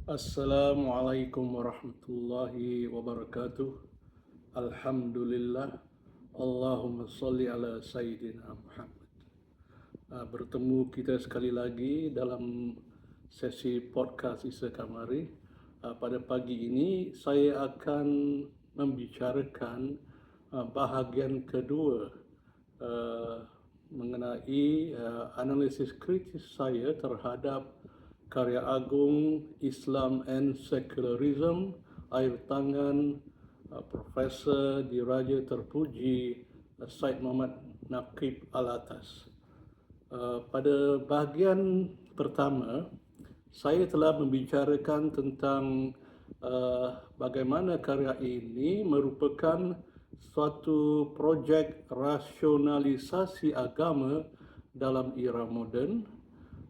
Assalamualaikum warahmatullahi wabarakatuh. Alhamdulillah. Allahumma salli ala Sayyidina Muhammad. Bertemu kita sekali lagi dalam sesi podcast Isa Kamari. Pada pagi ini saya akan membicarakan bahagian kedua mengenai analisis kritis saya terhadap karya agung Islam and Secularism air tangan Profesor Diraja Terpuji Said Muhammad Naqib Alatas. Pada bahagian pertama, saya telah membicarakan tentang bagaimana karya ini merupakan suatu projek rasionalisasi agama dalam era moden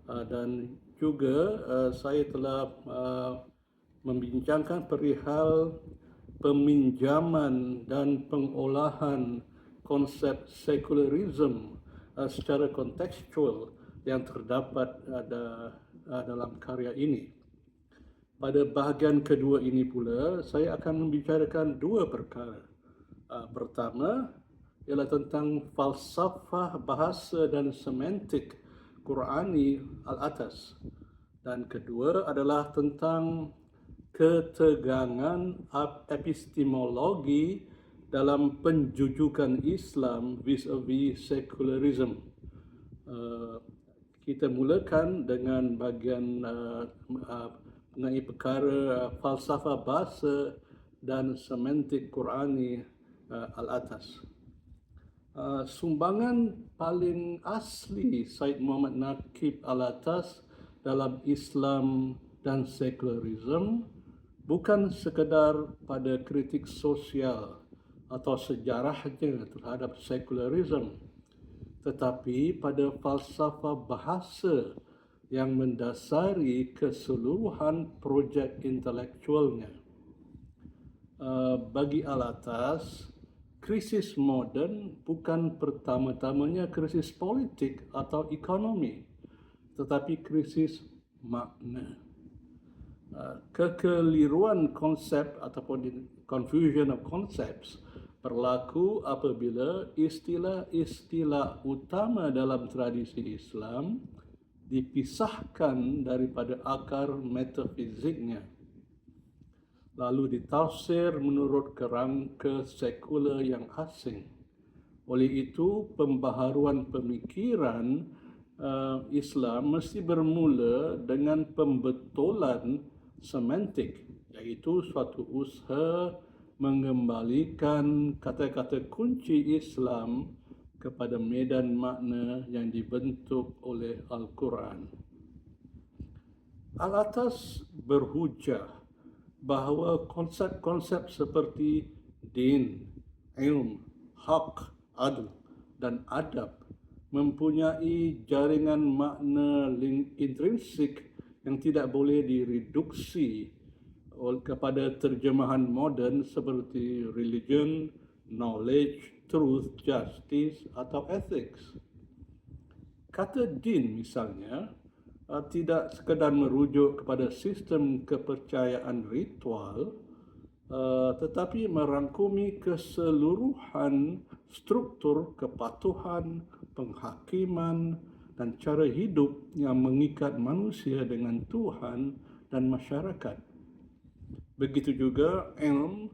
dan juga saya telah membincangkan perihal peminjaman dan pengolahan konsep sekularisme secara kontekstual yang terdapat dalam karya ini. Pada bahagian kedua ini pula, saya akan membicarakan dua perkara. Pertama ialah tentang falsafah bahasa dan semantik Qurani Al-Atas. Dan kedua adalah tentang ketegangan epistemologi dalam penjujukan Islam vis-a-vis sekularisme. Kita mulakan dengan bahagian mengenai perkara falsafah bahasa dan semantik Qurani Al-Atas. Sumbangan paling asli Said Muhammad Naqib Alatas dalam Islam dan sekularisme bukan sekadar pada kritik sosial atau sejarahnya terhadap sekularisme, tetapi pada falsafah bahasa yang mendasari keseluruhan projek intelektualnya. Bagi Alatas, krisis moden bukan pertama-tamanya krisis politik atau ekonomi, tetapi krisis makna. Kekeliruan konsep ataupun confusion of concepts berlaku apabila istilah-istilah utama dalam tradisi Islam dipisahkan daripada akar metafiziknya, lalu ditafsir menurut kerangka sekular yang asing. Oleh itu, pembaharuan pemikiran Islam mesti bermula dengan pembetulan semantik, iaitu suatu usaha mengembalikan kata-kata kunci Islam kepada medan makna yang dibentuk oleh Al-Quran. Al-Atas berhujah bahawa konsep-konsep seperti din, ilm, haq, adl dan adab mempunyai jaringan makna intrinsik yang tidak boleh direduksi kepada terjemahan moden seperti religion, knowledge, truth, justice atau ethics. Kata din misalnya tidak sekadar merujuk kepada sistem kepercayaan ritual, tetapi merangkumi keseluruhan struktur kepatuhan, penghakiman dan cara hidup yang mengikat manusia dengan Tuhan dan masyarakat. Begitu juga ilm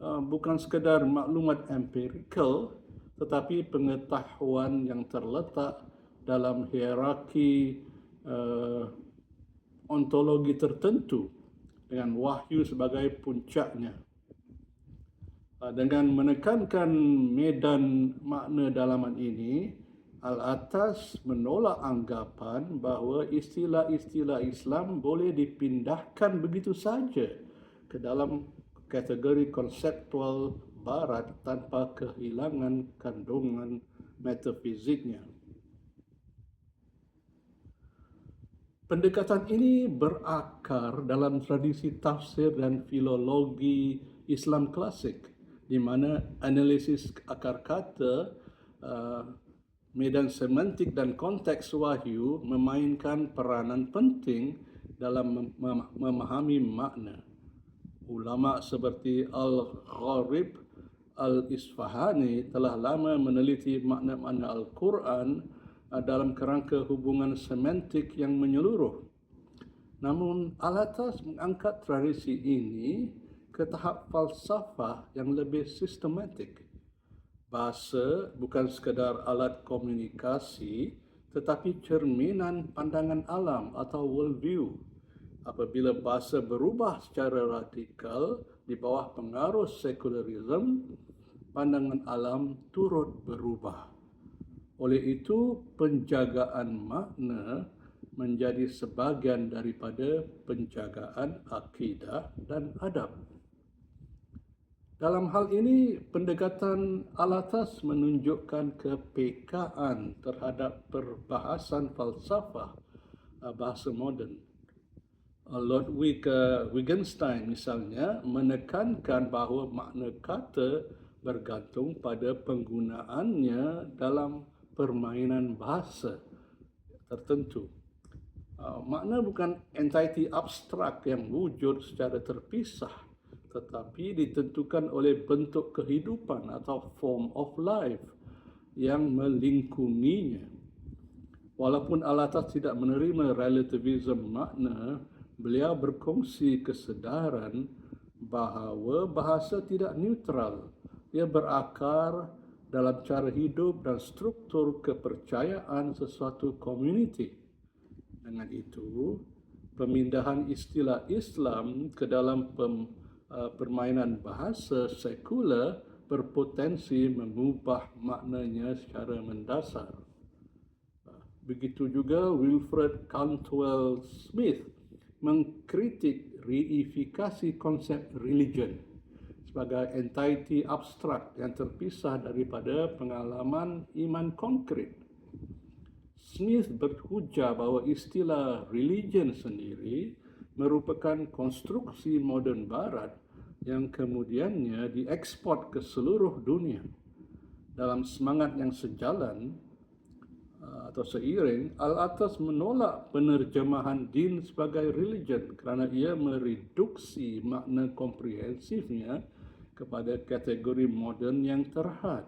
bukan sekadar maklumat empirikal, tetapi pengetahuan yang terletak dalam hierarki ontologi tertentu dengan wahyu sebagai puncaknya. Dengan menekankan medan makna dalaman ini, Al-Atas menolak anggapan bahawa istilah-istilah Islam boleh dipindahkan begitu saja ke dalam kategori konseptual Barat tanpa kehilangan kandungan metafiziknya. Pendekatan ini berakar dalam tradisi tafsir dan filologi Islam klasik, di mana analisis akar kata, medan semantik dan konteks wahyu memainkan peranan penting dalam memahami makna. Ulama seperti Al-Gharib Al-Isfahani telah lama meneliti makna-makna Al-Quran dalam kerangka hubungan semantik yang menyeluruh. Namun, Al-Atas mengangkat tradisi ini ke tahap falsafah yang lebih sistematik. Bahasa bukan sekadar alat komunikasi, tetapi cerminan pandangan alam atau worldview. Apabila bahasa berubah secara radikal di bawah pengaruh sekularisme, pandangan alam turut berubah. Oleh itu, penjagaan makna menjadi sebahagian daripada penjagaan akidah dan adab. Dalam hal ini, pendekatan Al-Atas menunjukkan kepekaan terhadap perbahasan falsafah bahasa moden. Ludwig Wittgenstein misalnya menekankan bahawa makna kata bergantung pada penggunaannya dalam permainan bahasa tertentu. Makna bukan entiti abstrak yang wujud secara terpisah, tetapi ditentukan oleh bentuk kehidupan atau form of life yang melingkunginya. Walaupun Al-Atas tidak menerima relativisme makna, beliau berkongsi kesedaran bahawa bahasa tidak neutral. Ia berakar dalam cara hidup dan struktur kepercayaan sesuatu komuniti. Dengan itu, pemindahan istilah Islam ke dalam permainan bahasa sekular berpotensi mengubah maknanya secara mendasar. Begitu juga Wilfred Cantwell Smith mengkritik reifikasi konsep religion sebagai entiti abstrak yang terpisah daripada pengalaman iman konkret. Smith berhujah bahawa istilah religion sendiri merupakan konstruksi moden barat yang kemudiannya diekspor ke seluruh dunia. Dalam semangat yang sejalan atau seiring, Al-Atas menolak penerjemahan din sebagai religion kerana ia mereduksi makna komprehensifnya kepada kategori moden yang terhad.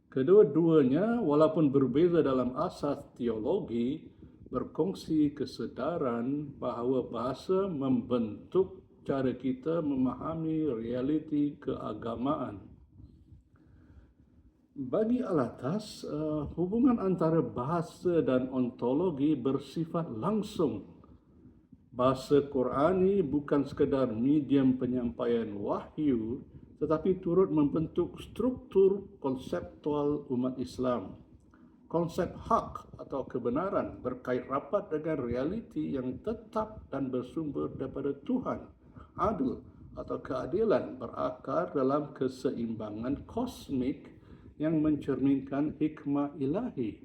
Kedua-duanya, walaupun berbeza dalam asas teologi, berkongsi kesedaran bahawa bahasa membentuk cara kita memahami realiti keagamaan. Bagi Al-Atas, hubungan antara bahasa dan ontologi bersifat langsung. Bahasa Qurani bukan sekadar medium penyampaian wahyu, tetapi turut membentuk struktur konseptual umat Islam. Konsep hak atau kebenaran berkait rapat dengan realiti yang tetap dan bersumber daripada Tuhan. Adil atau keadilan berakar dalam keseimbangan kosmik yang mencerminkan hikmah ilahi.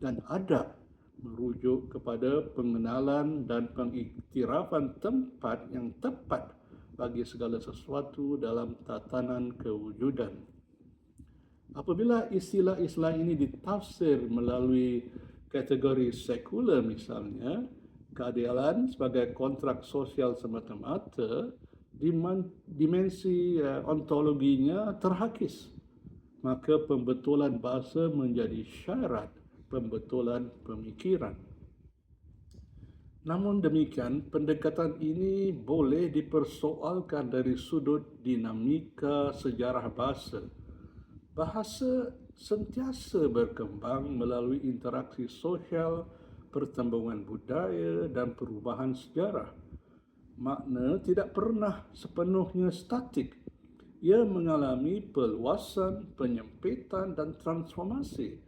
Dan adab merujuk kepada pengenalan dan pengiktirafan tempat yang tepat bagi segala sesuatu dalam tatanan kewujudan. Apabila istilah-istilah ini ditafsir melalui kategori sekular misalnya, keadilan sebagai kontrak sosial semata-mata, dimensi ontologinya terhakis. Maka pembetulan bahasa menjadi syarat pembetulan pemikiran. Namun demikian, pendekatan ini boleh dipersoalkan dari sudut dinamika sejarah bahasa. Bahasa sentiasa berkembang melalui interaksi sosial, pertembungan budaya dan perubahan sejarah. Makna tidak pernah sepenuhnya statik. Ia mengalami perluasan, penyempitan dan transformasi.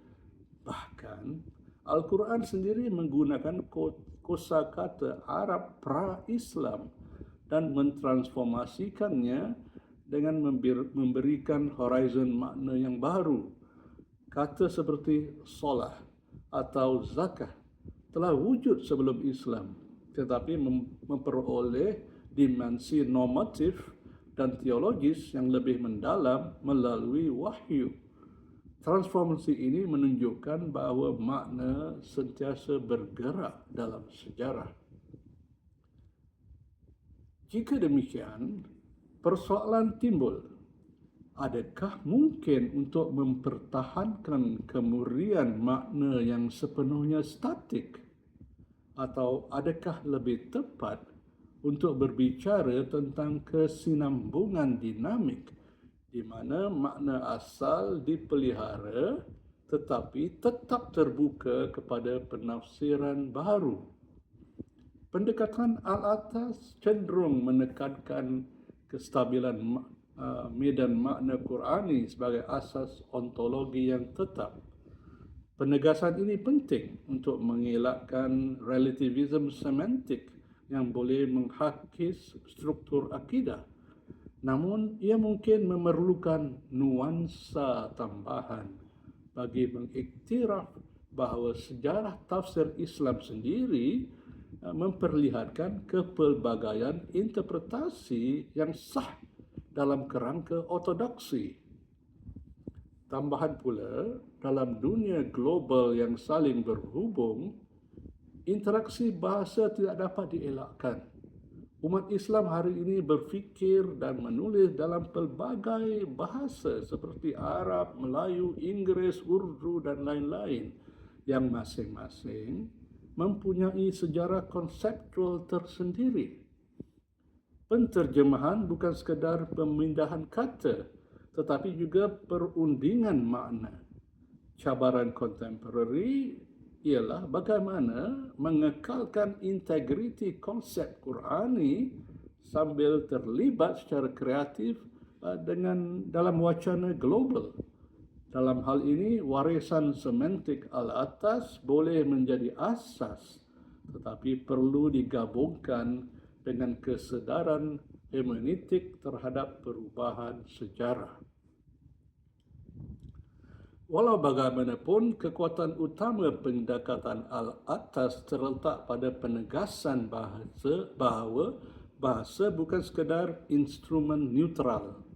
Bahkan, Al-Quran sendiri menggunakan kosakata Arab pra-Islam dan mentransformasikannya dengan memberikan horizon makna yang baru. Kata seperti solah atau zakah telah wujud sebelum Islam, tetapi memperoleh dimensi normatif dan teologis yang lebih mendalam melalui wahyu. Transformasi ini menunjukkan bahawa makna sentiasa bergerak dalam sejarah. Jika demikian, persoalan timbul. Adakah mungkin untuk mempertahankan kemurnian makna yang sepenuhnya statik? Atau adakah lebih tepat untuk berbicara tentang kesinambungan dinamik di mana makna asal dipelihara tetapi tetap terbuka kepada penafsiran baru? Pendekatan al-atas cenderung menekankan kestabilan medan makna Qurani sebagai asas ontologi yang tetap. Penegasan ini penting untuk mengelakkan relativism semantik yang boleh menghakis struktur akidah. Namun, ia mungkin memerlukan nuansa tambahan bagi mengiktiraf bahawa sejarah tafsir Islam sendiri memperlihatkan kepelbagaian interpretasi yang sah dalam kerangka ortodoksi. Tambahan pula, dalam dunia global yang saling berhubung, interaksi bahasa tidak dapat dielakkan. Umat Islam hari ini berfikir dan menulis dalam pelbagai bahasa seperti Arab, Melayu, Inggeris, Urdu dan lain-lain yang masing-masing mempunyai sejarah konseptual tersendiri. Penterjemahan bukan sekadar pemindahan kata, tetapi juga perundingan makna. Cabaran kontemporari ialah bagaimana mengekalkan integriti konsep Qurani sambil terlibat secara kreatif dalam wacana global. Dalam hal ini, warisan semantik al-atas boleh menjadi asas, tetapi perlu digabungkan dengan kesedaran hermeneutik terhadap perubahan sejarah. Walau bagaimanapun, kekuatan utama pendekatan al-atas terletak pada penegasan bahawa bahasa bukan sekadar instrumen neutral.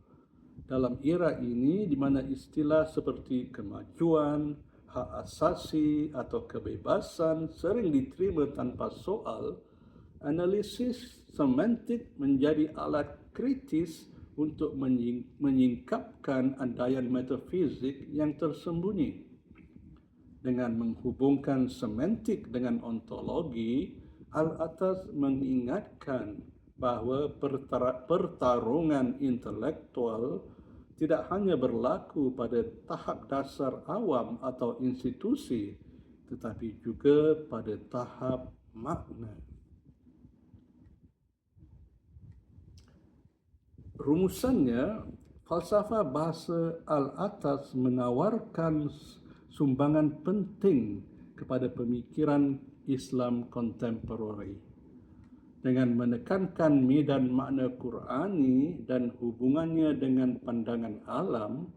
Dalam era ini, di mana istilah seperti kemajuan, hak asasi atau kebebasan sering diterima tanpa soal, analisis semantik menjadi alat kritis untuk menyingkapkan andaian metafizik yang tersembunyi. Dengan menghubungkan semantik dengan ontologi, al-atas mengingatkan bahawa pertarungan intelektual tidak hanya berlaku pada tahap dasar awam atau institusi, tetapi juga pada tahap makna. Rumusannya, falsafah bahasa al-atas menawarkan sumbangan penting kepada pemikiran Islam kontemporari. Dengan menekankan medan makna Qurani dan hubungannya dengan pandangan alam,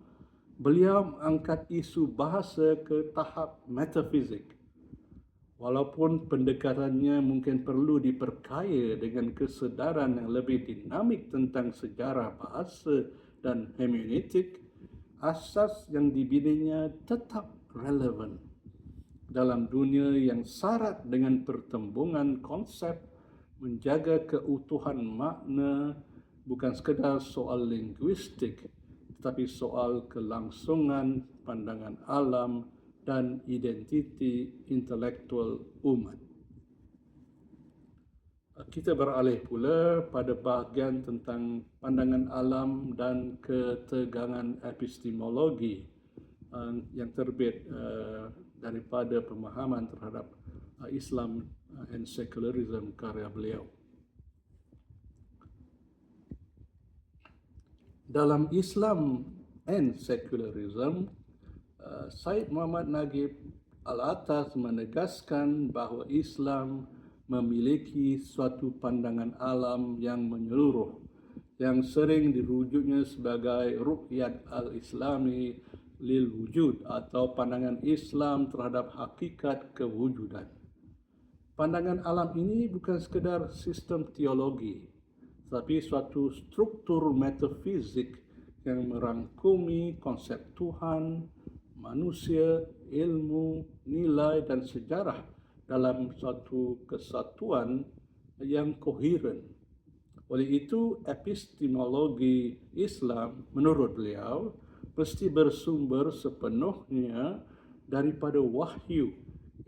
beliau mengangkat isu bahasa ke tahap metafizik. Walaupun pendekatannya mungkin perlu diperkaya dengan kesedaran yang lebih dinamik tentang sejarah bahasa dan hermeneutik, asas yang dibinanya tetap relevan. Dalam dunia yang syarat dengan pertembungan konsep, menjaga keutuhan makna bukan sekadar soal linguistik, tetapi soal kelangsungan pandangan alam dan identiti intelektual umat. Kita beralih pula pada bahagian tentang pandangan alam dan ketegangan epistemologi yang terbit daripada pemahaman terhadap Islam and Secularism karya beliau. Dalam Islam and Secularism, Syed Muhammad Nagib Al-Atas menegaskan bahawa Islam memiliki suatu pandangan alam yang menyeluruh, yang sering dirujuknya sebagai ru'yat al-Islami lil wujud atau pandangan Islam terhadap hakikat kewujudan. Pandangan alam ini bukan sekadar sistem teologi, tetapi suatu struktur metafizik yang merangkumi konsep Tuhan, manusia, ilmu, nilai dan sejarah dalam suatu kesatuan yang koheren. Oleh itu, epistemologi Islam menurut beliau mesti bersumber sepenuhnya daripada wahyu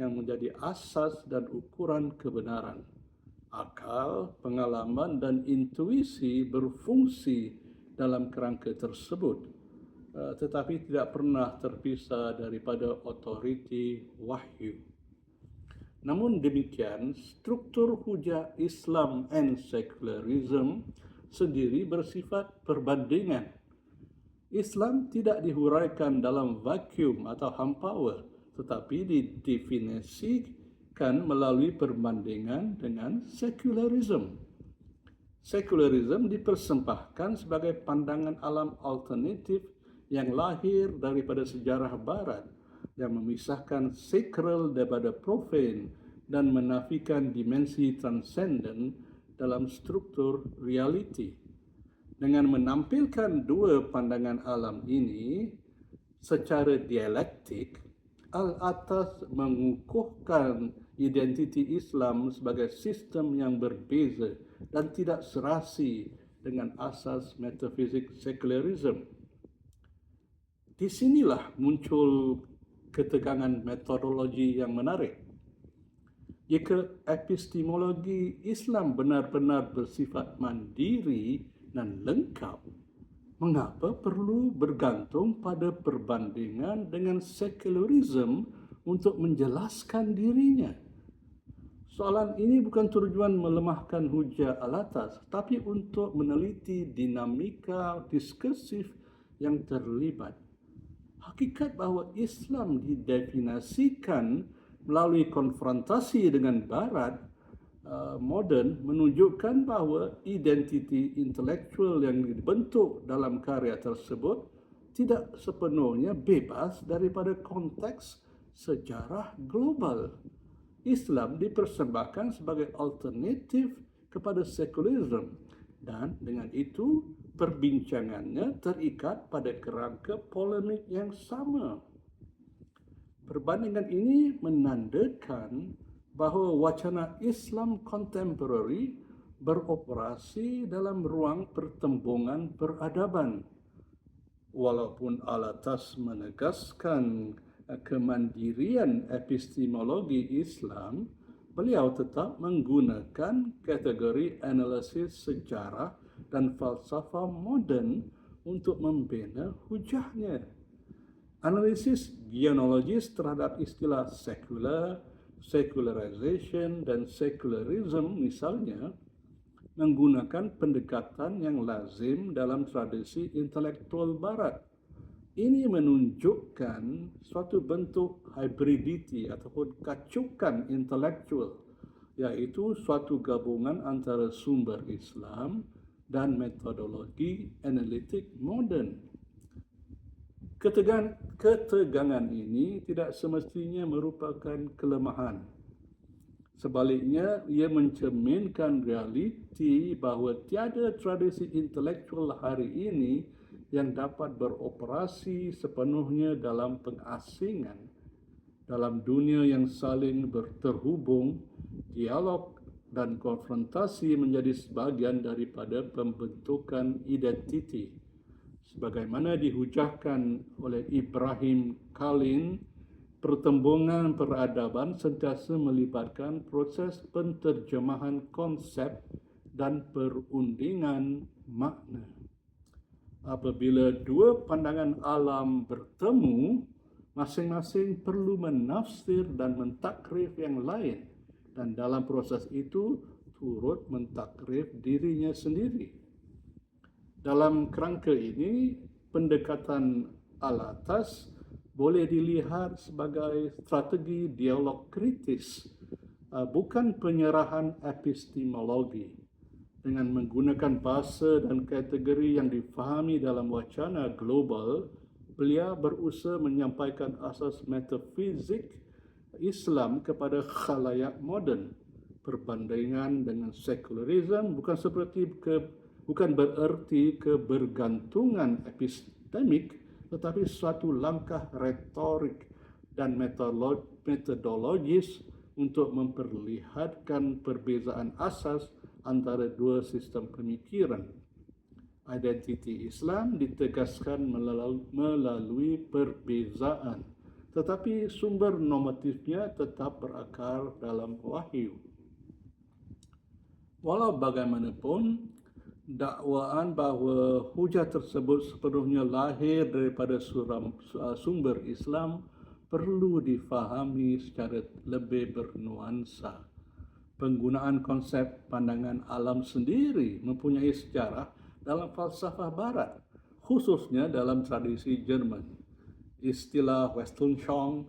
yang menjadi asas dan ukuran kebenaran. Akal, pengalaman dan intuisi berfungsi dalam kerangka tersebut, tetapi tidak pernah terpisah daripada otoriti wahyu. Namun demikian, struktur hujah Islam and secularism sendiri bersifat perbandingan. Islam tidak dihuraikan dalam vacuum atau hampawa, tetapi didefinisikan melalui perbandingan dengan secularism. Secularism dipersembahkan sebagai pandangan alam alternatif yang lahir daripada sejarah Barat, yang memisahkan sakral daripada profane dan menafikan dimensi transcendent dalam struktur realiti. Dengan menampilkan dua pandangan alam ini secara dialektik, Al-Atas mengukuhkan identiti Islam sebagai sistem yang berbeza dan tidak serasi dengan asas metafizik sekularisme. Di sinilah muncul ketegangan metodologi yang menarik. Jika epistemologi Islam benar-benar bersifat mandiri dan lengkap, mengapa perlu bergantung pada perbandingan dengan sekularisme untuk menjelaskan dirinya? Soalan ini bukan tujuan melemahkan hujah Al-Atas, tapi untuk meneliti dinamika diskursif yang terlibat. Hakikat bahawa Islam didefinisikan melalui konfrontasi dengan Barat moden menunjukkan bahawa identiti intelektual yang dibentuk dalam karya tersebut tidak sepenuhnya bebas daripada konteks sejarah global. Islam dipersembahkan sebagai alternatif kepada sekularisme dan dengan itu perbincangannya terikat pada kerangka polemik yang sama. Perbandingan ini menandakan bahawa wacana Islam kontemporari beroperasi dalam ruang pertembungan peradaban. Walaupun Al-Atas menegaskan kemandirian epistemologi Islam, beliau tetap menggunakan kategori analisis sejarah dan falsafah moden untuk membina hujahnya. Analisis genealogis terhadap istilah sekular, secularization dan secularism misalnya menggunakan pendekatan yang lazim dalam tradisi intelektual Barat. Ini menunjukkan suatu bentuk hybridity ataupun kacukan intelektual, iaitu suatu gabungan antara sumber Islam dan metodologi analitik moden. Ketegangan ini tidak semestinya merupakan kelemahan. Sebaliknya, ia mencerminkan realiti bahawa tiada tradisi intelektual hari ini yang dapat beroperasi sepenuhnya dalam pengasingan. Dalam dunia yang saling berterhubung, dialog dan konfrontasi menjadi sebahagian daripada pembentukan identiti. Sebagaimana dihujahkan oleh Ibrahim Khalil, pertembungan peradaban sentiasa melibatkan proses penterjemahan konsep dan perundingan makna. Apabila dua pandangan alam bertemu, masing-masing perlu menafsir dan mentakrif yang lain, dan dalam proses itu turut mentakrif dirinya sendiri. Dalam kerangka ini, pendekatan Al-Atas boleh dilihat sebagai strategi dialog kritis, bukan penyerahan epistemologi. Dengan menggunakan bahasa dan kategori yang difahami dalam wacana global, beliau berusaha menyampaikan asas metafizik Islam kepada khalayak moden. Perbandingan dengan sekularisme bukan bererti kebergantungan epistemik, tetapi suatu langkah retorik dan metodologis untuk memperlihatkan perbezaan asas antara dua sistem pemikiran. Identiti Islam ditegaskan melalui perbezaan, tetapi sumber normatifnya tetap berakar dalam wahyu. Walau bagaimanapun, dakwaan bahawa hujah tersebut sepenuhnya lahir daripada sumber Islam perlu difahami secara lebih bernuansa. Penggunaan konsep pandangan alam sendiri mempunyai sejarah dalam falsafah Barat, khususnya dalam tradisi Jerman. Istilah Weltanschauung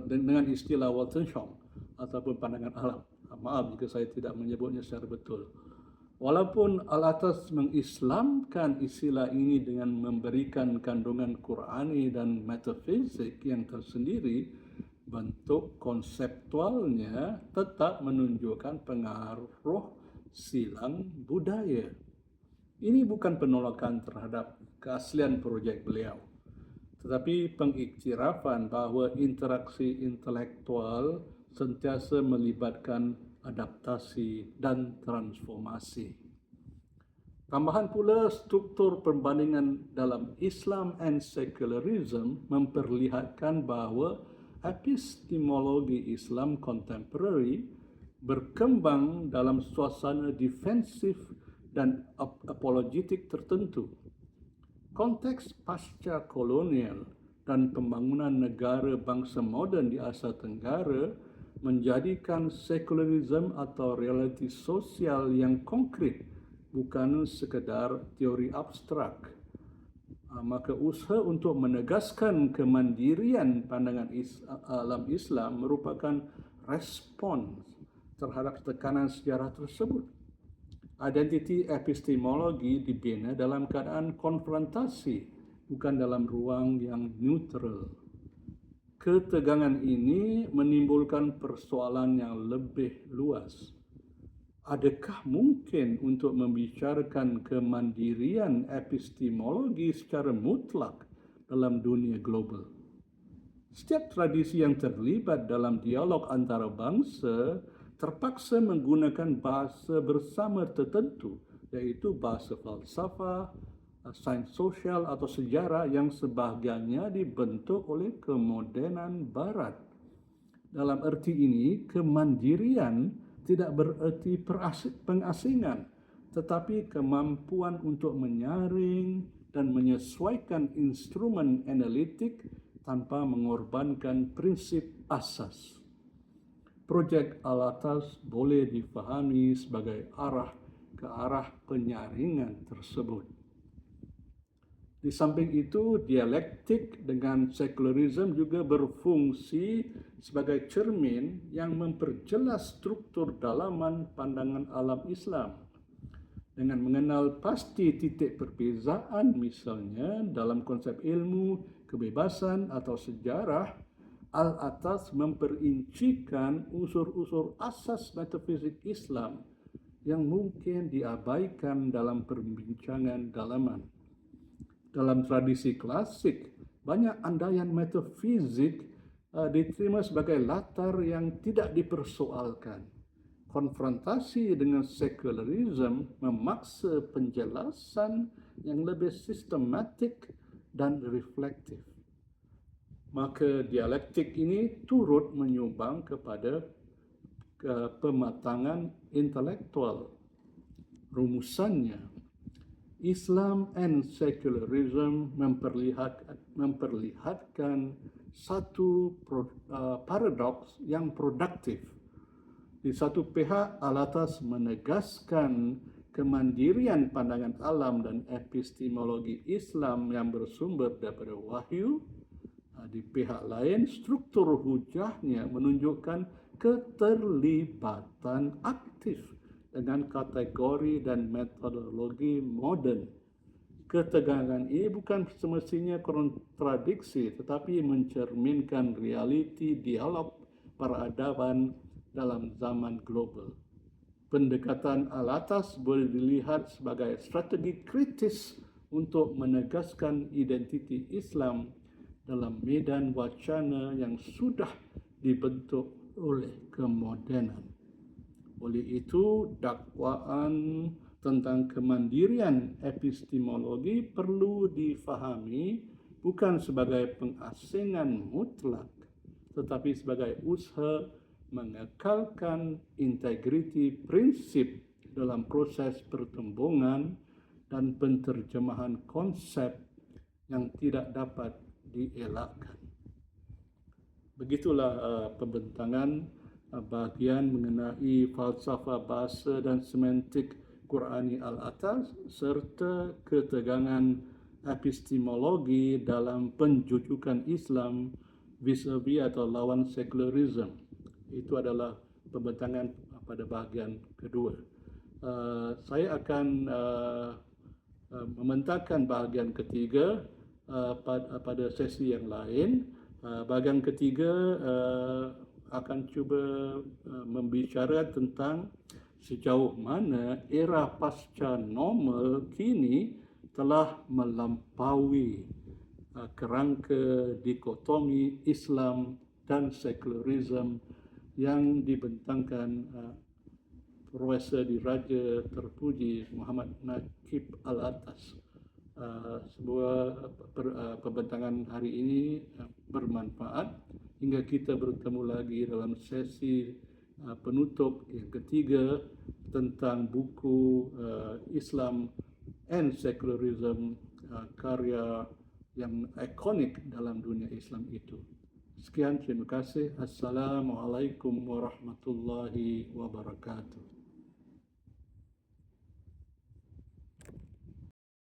dengan istilah Weltanschauung ataupun pandangan alam. Maaf jika saya tidak menyebutnya secara betul. Walaupun Al-Atas mengislamkan istilah ini dengan memberikan kandungan Qurani dan metafisik yang tersendiri, bentuk konseptualnya tetap menunjukkan pengaruh silang budaya. Ini bukan penolakan terhadap keaslian projek beliau, tetapi pengiktirafan bahawa interaksi intelektual sentiasa melibatkan adaptasi dan transformasi. Tambahan pula, struktur perbandingan dalam Islam and secularism memperlihatkan bahawa epistemologi Islam kontemporari berkembang dalam suasana defensif dan apologetik tertentu. Konteks pasca kolonial dan pembangunan negara bangsa moden di Asia Tenggara menjadikan sekularisme atau realiti sosial yang konkret, bukan sekadar teori abstrak. Maka usaha untuk menegaskan kemandirian pandangan alam Islam merupakan respons terhadap tekanan sejarah tersebut. Identiti epistemologi dibina dalam keadaan konfrontasi, bukan dalam ruang yang neutral. Ketegangan ini menimbulkan persoalan yang lebih luas. Adakah mungkin untuk membicarakan kemandirian epistemologi secara mutlak dalam dunia global? Setiap tradisi yang terlibat dalam dialog antara bangsa terpaksa menggunakan bahasa bersama tertentu, iaitu bahasa falsafah, sains sosial atau sejarah yang sebahagiannya dibentuk oleh kemodenan Barat. Dalam erti ini, kemandirian tidak bererti pengasingan, tetapi kemampuan untuk menyaring dan menyesuaikan instrumen analitik tanpa mengorbankan prinsip asas. Projek Al-Atas boleh difahami sebagai ke arah penyaringan tersebut. Di samping itu, dialektik dengan sekularisme juga berfungsi sebagai cermin yang memperjelas struktur dalaman pandangan alam Islam. Dengan mengenal pasti titik perbezaan, misalnya dalam konsep ilmu, kebebasan atau sejarah, Al-Atas memperincikan unsur-unsur asas metafisik Islam yang mungkin diabaikan dalam perbincangan dalaman. Dalam tradisi klasik, banyak andaian metafisik diterima sebagai latar yang tidak dipersoalkan. Konfrontasi dengan sekularisme memaksa penjelasan yang lebih sistematik dan reflektif. Maka dialektik ini turut menyumbang kepada pematangan intelektual. Rumusannya, Islam and secularism memperlihatkan satu paradoks yang produktif. Di satu pihak, Al-Atas menegaskan kemandirian pandangan alam dan epistemologi Islam yang bersumber daripada wahyu. Di pihak lain, struktur hujahnya menunjukkan keterlibatan aktif dengan kategori dan metodologi moden. Ketegangan ini bukan semestinya kontradiksi, tetapi mencerminkan realiti dialog peradaban dalam zaman global. Pendekatan Al-Atas boleh dilihat sebagai strategi kritis untuk menegaskan identiti Islam dalam medan wacana yang sudah dibentuk oleh kemodenan. Oleh itu, dakwaan tentang kemandirian epistemologi perlu difahami bukan sebagai pengasingan mutlak, tetapi sebagai usaha mengekalkan integriti prinsip dalam proses perkembangan dan penterjemahan konsep yang tidak dapat dielakkan. Begitulah pembentangan bahagian mengenai falsafah bahasa dan semantik Qurani al-atas serta ketegangan epistemologi dalam penjujukan Islam vis-a-vis atau lawan sekularisme. Itu adalah pembentangan pada bahagian kedua. Saya akan membentangkan bahagian ketiga pada sesi yang lain. Bahagian ketiga akan cuba membicara tentang sejauh mana era pasca normal kini telah melampaui kerangka dikotomi Islam dan sekularisme yang dibentangkan Profesor Diraja Terpuji Muhammad Naqib Al-Atas. Sebuah pembentangan hari ini bermanfaat hingga kita bertemu lagi dalam sesi penutup yang ketiga tentang buku Islam and Secularism, karya yang ikonik dalam dunia Islam itu. Sekian, terima kasih. Assalamualaikum warahmatullahi wabarakatuh.